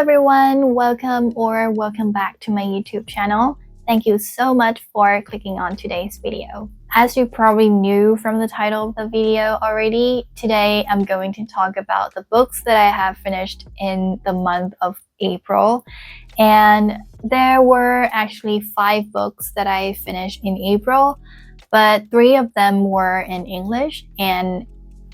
everyone, welcome back to my YouTube channel. Thank you so much for clicking on today's video. As you probably knew from the title of the video already, today I'm going to talk about the books that I have finished in the month of April. And there were actually 5 books that I finished in April, but 3 of them were in English, and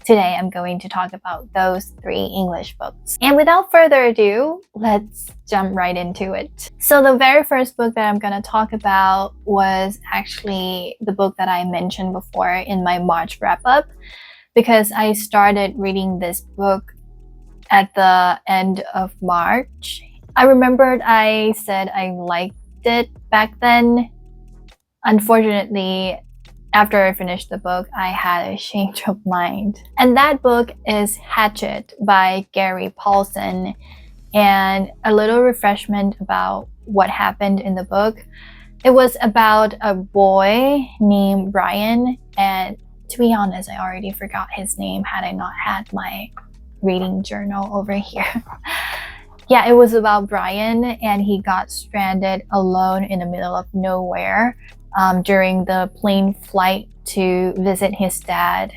today I'm going to talk about those 3 English books. And without further ado, let's jump right into it. So the very first book that I'm going to talk about was actually the book that I mentioned before in my March wrap-up, because I started reading this book at the end of March. I remembered I said I liked it back then. Unfortunately, after I finished the book, I had a change of mind. And that book is Hatchet by Gary Paulsen. And a little refreshment about what happened in the book. It was about a boy named Brian, and to be honest, I already forgot his name had I not had my reading journal over here. Yeah, it was about Brian, and he got stranded alone in the middle of nowhere during the plane flight to visit his dad.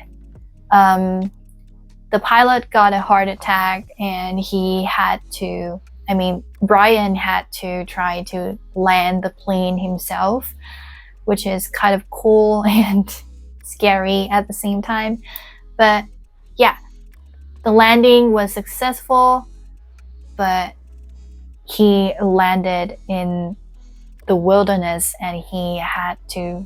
The pilot got a heart attack, and Brian had to try to land the plane himself, which is kind of cool and scary at the same time. But yeah, the landing was successful, but he landed in the wilderness and he had to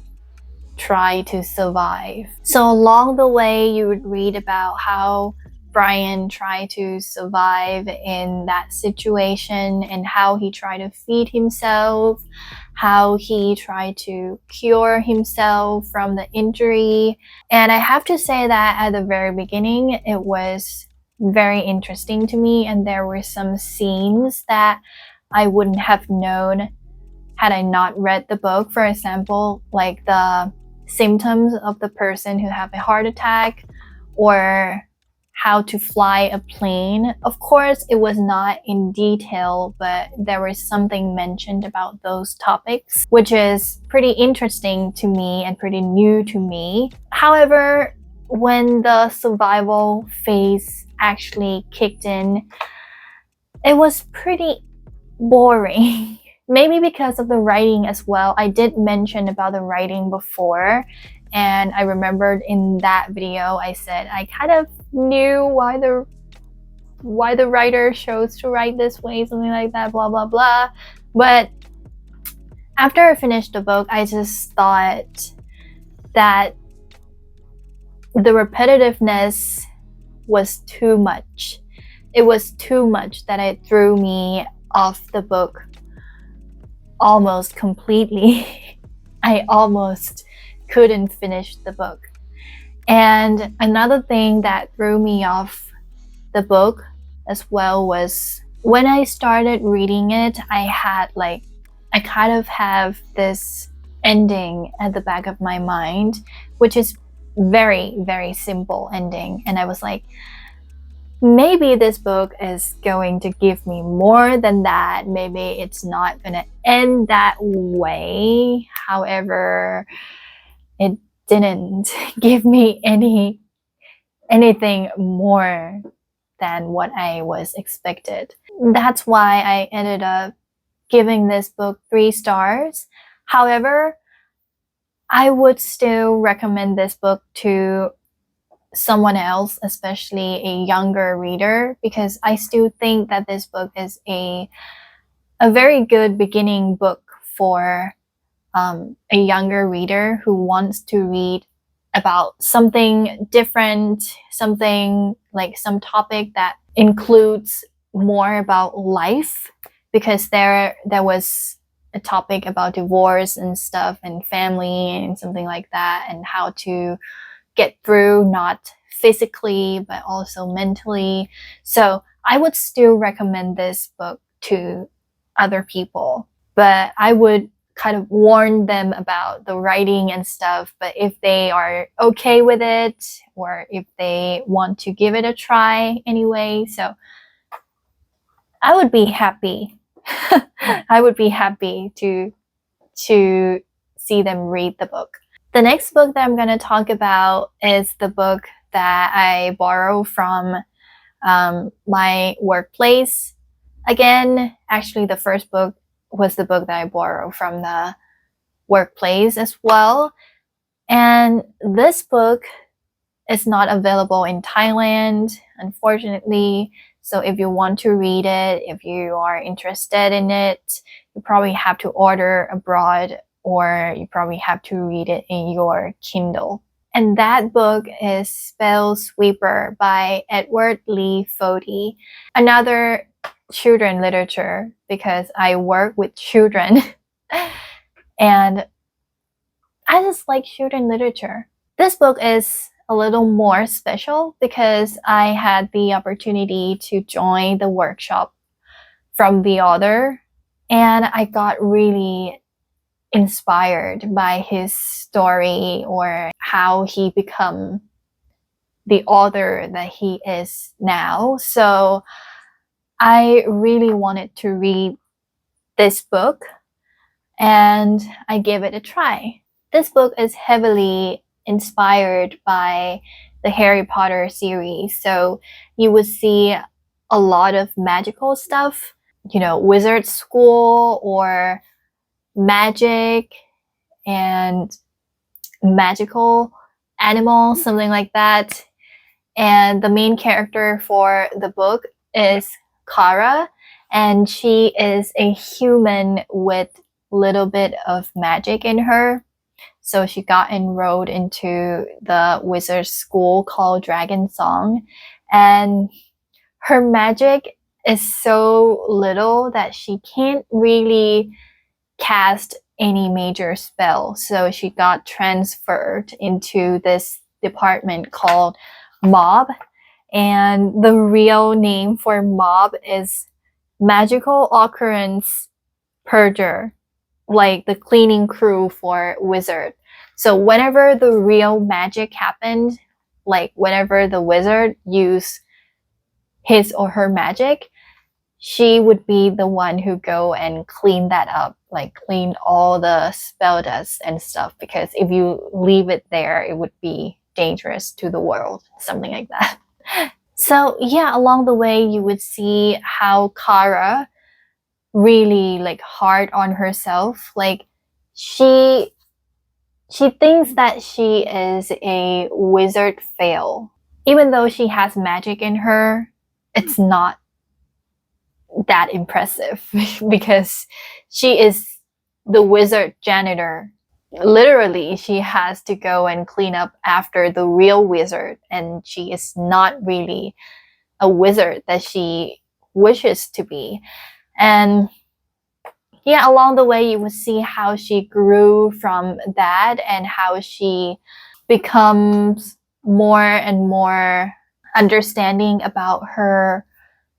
try to survive. So along the way, you would read about how Brian tried to survive in that situation and how he tried to feed himself, how he tried to cure himself from the injury. And I have to say that at the very beginning, it was very interesting to me, and there were some scenes that I wouldn't have known had I not read the book. For example, like the symptoms of the person who have a heart attack, or how to fly a plane. Of course, it was not in detail, but there was something mentioned about those topics, which is pretty interesting to me and pretty new to me. However, when the survival phase actually kicked in, it was pretty boring. Maybe because of the writing as well. I did mention about the writing before, and I remembered in that video I said I kind of knew why the writer chose to write this way, something like that, blah blah blah. But after I finished the book, I just thought that the repetitiveness was too much. It was too much that it threw me off the book almost completely. I almost couldn't finish the book. And another thing that threw me off the book as well was when I started reading it, I kind of have this ending at the back of my mind, which is very, very simple ending. And I was like, maybe this book is going to give me more than that. Maybe it's not going to end that way. However, it didn't give me anything more than what I was expected. That's why I ended up giving this book 3 stars. However, I would still recommend this book to someone else, especially a younger reader, because I still think that this book is a very good beginning book for a younger reader who wants to read about something different, something like some topic that includes more about life, because there was a topic about divorce and stuff and family and something like that, and how to get through, not physically but also mentally. So I would still recommend this book to other people, but I would kind of warn them about the writing and stuff. But if they are okay with it, or if they want to give it a try anyway, so I would be happy. I would be happy to see them read the book. The next book that I'm going to talk about is the book that I borrowed from my workplace. Again, actually, the first book was the book that I borrowed from the workplace as well. And this book is not available in Thailand, unfortunately. So if you want to read it, if you are interested in it, you probably have to order abroad, or you probably have to read it in your Kindle. And that book is Spell Sweeper by Edward Lee Fodi. Another children literature, because I work with children and I just like children literature. This book is a little more special because I had the opportunity to join the workshop from the author, and I got really inspired by his story or how he become the author that he is now. So I really wanted to read this book, and I gave it a try. This book is heavily inspired by the Harry Potter series. So you would see a lot of magical stuff, wizard school or magic and magical animals, something like that. And the main character for the book is Kara, and she is a human with little bit of magic in her. So she got enrolled into the wizard school called Dragon Song, and her magic is so little that she can't really cast any major spell. So she got transferred into this department called Mob, and the real name for Mob is Magical Occurrence Purger, like the cleaning crew for wizard. So whenever the real magic happened, like whenever the wizard used his or her magic, she would be the one who go and clean that up, like clean all the spell dust and stuff, because if you leave it there, it would be dangerous to the world, something like that. So yeah, along the way you would see how Kara really like hard on herself. Like she thinks that she is a wizard fail. Even though she has magic in her, it's not that impressive because she is the wizard janitor. Literally, she has to go and clean up after the real wizard, and she is not really a wizard that she wishes to be. And yeah, along the way, you would see how she grew from that and how she becomes more and more understanding about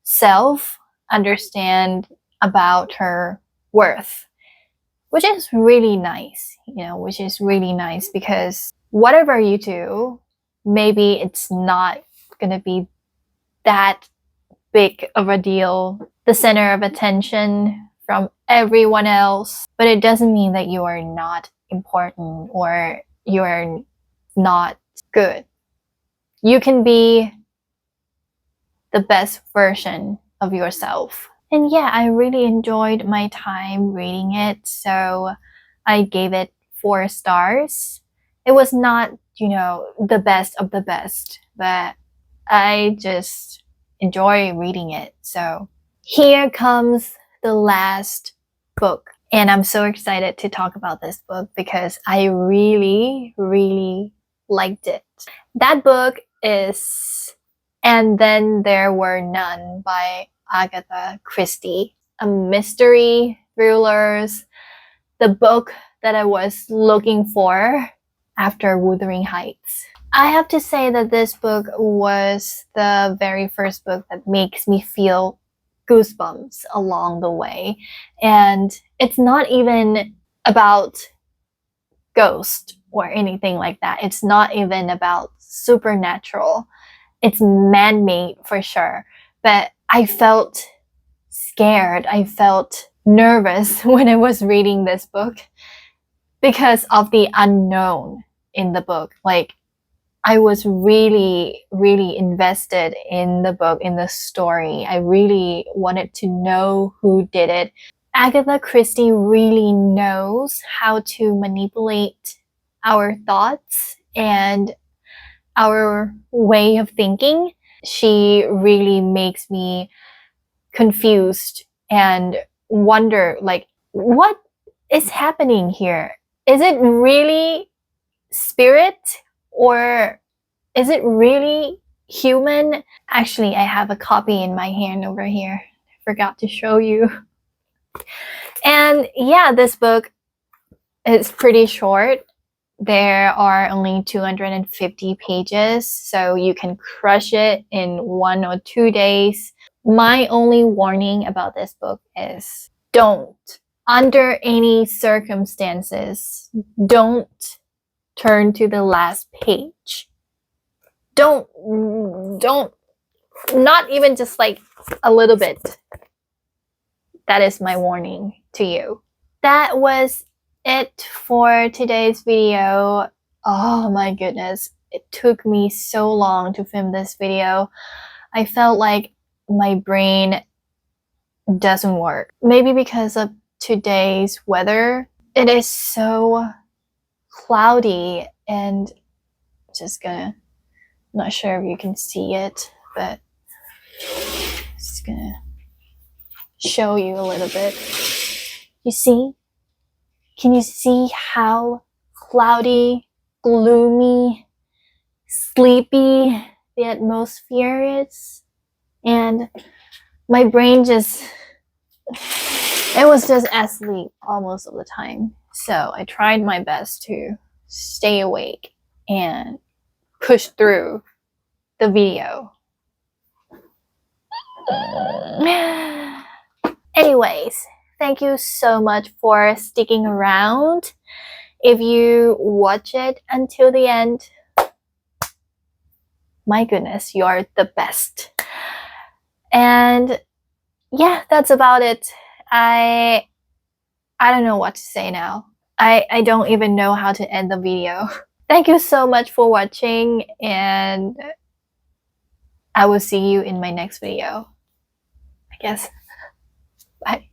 herself, understand about her worth, which is really nice, which is really nice because whatever you do, maybe it's not going to be that big of a deal, the center of attention from everyone else, but it doesn't mean that you are not important or you are not good. You can be the best version of yourself. And yeah, I really enjoyed my time reading it, so I gave it 4 stars. It was not, the best of the best, but I just enjoy reading it. So here comes the last book, and I'm so excited to talk about this book because I really, really liked it. That book is And Then There Were None by Agatha Christie. A mystery thrillers, the book that I was looking for after Wuthering Heights. I have to say that this book was the very first book that makes me feel goosebumps along the way. And it's not even about ghost or anything like that. It's not even about supernatural. It's man-made for sure. But I felt scared. I felt nervous when I was reading this book because of the unknown in the book. Like, I was really, really invested in the book, in the story. I really wanted to know who did it. Agatha Christie really knows how to manipulate our thoughts and our way of thinking. She really makes me confused and wonder, like, what is happening here? Is it really spirit, or is it really human? Actually, I have a copy in my hand over here. I forgot to show you. And yeah, this book is pretty short. There are only 250 pages, so you can crush it in 1 or 2 days. My only warning about this book is don't, under any circumstances, don't turn to the last page. Don't, not even just like a little bit. That is my warning to you. That was it for today's video. Oh my goodness, it took me so long to film this video. I felt like my brain doesn't work. Maybe because of today's weather. It is so cloudy, and not sure if you can see it, but just gonna show you a little bit. You see? Can you see how cloudy, gloomy, sleepy the atmosphere is? And my brain it was just asleep almost all the time. So I tried my best to stay awake and push through the video. Anyways, thank you so much for sticking around. If you watch it until the end, my goodness, you're the best. And yeah, that's about it. I don't know what to say now. I don't even know how to end the video. Thank you so much for watching, and I will see you in my next video, I guess. Bye.